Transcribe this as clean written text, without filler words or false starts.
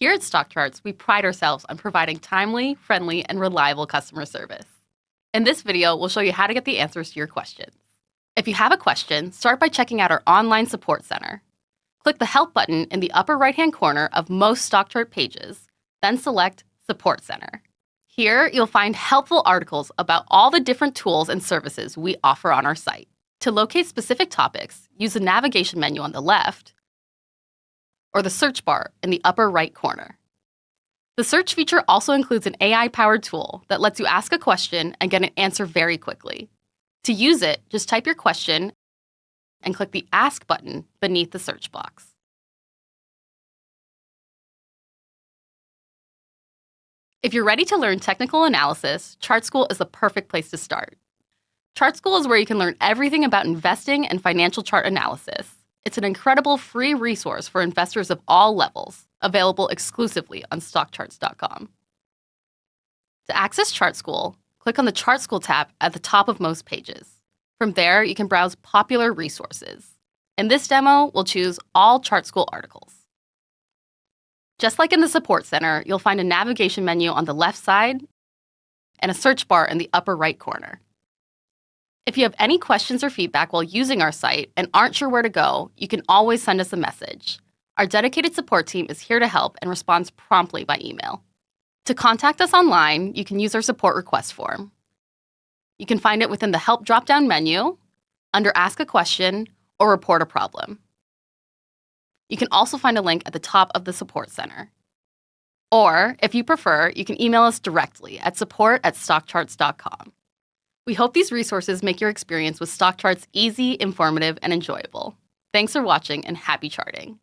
Here at StockCharts, we pride ourselves on providing timely, friendly, and reliable customer service. In this video, we'll show you how to get the answers to your questions. If you have a question, start by checking out our online support center. Click the Help button in the upper right-hand corner of most StockChart pages, then select Support Center. Here, you'll find helpful articles about all the different tools and services we offer on our site. To locate specific topics, use the navigation menu on the left or the search bar in the upper right corner. The search feature also includes an AI-powered tool that lets you ask a question and get an answer very quickly. To use it, just type your question and click the Ask button beneath the search box. If you're ready to learn technical analysis, ChartSchool is the perfect place to start. ChartSchool is where you can learn everything about investing and financial chart analysis. It's an incredible free resource for investors of all levels, available exclusively on StockCharts.com. To access ChartSchool, click on the ChartSchool tab at the top of most pages. From there, you can browse popular resources. In this demo, we'll choose all ChartSchool articles. Just like in the Support Center, you'll find a navigation menu on the left side and a search bar in the upper right corner. If you have any questions or feedback while using our site and aren't sure where to go, you can always send us a message. Our dedicated support team is here to help and responds promptly by email. To contact us online, you can use our support request form. You can find it within the Help drop-down menu, under Ask a Question, or Report a Problem. You can also find a link at the top of the Support Center. Or, if you prefer, you can email us directly at support@stockcharts.com. We hope these resources make your experience with StockCharts easy, informative, and enjoyable. Thanks for watching and happy charting.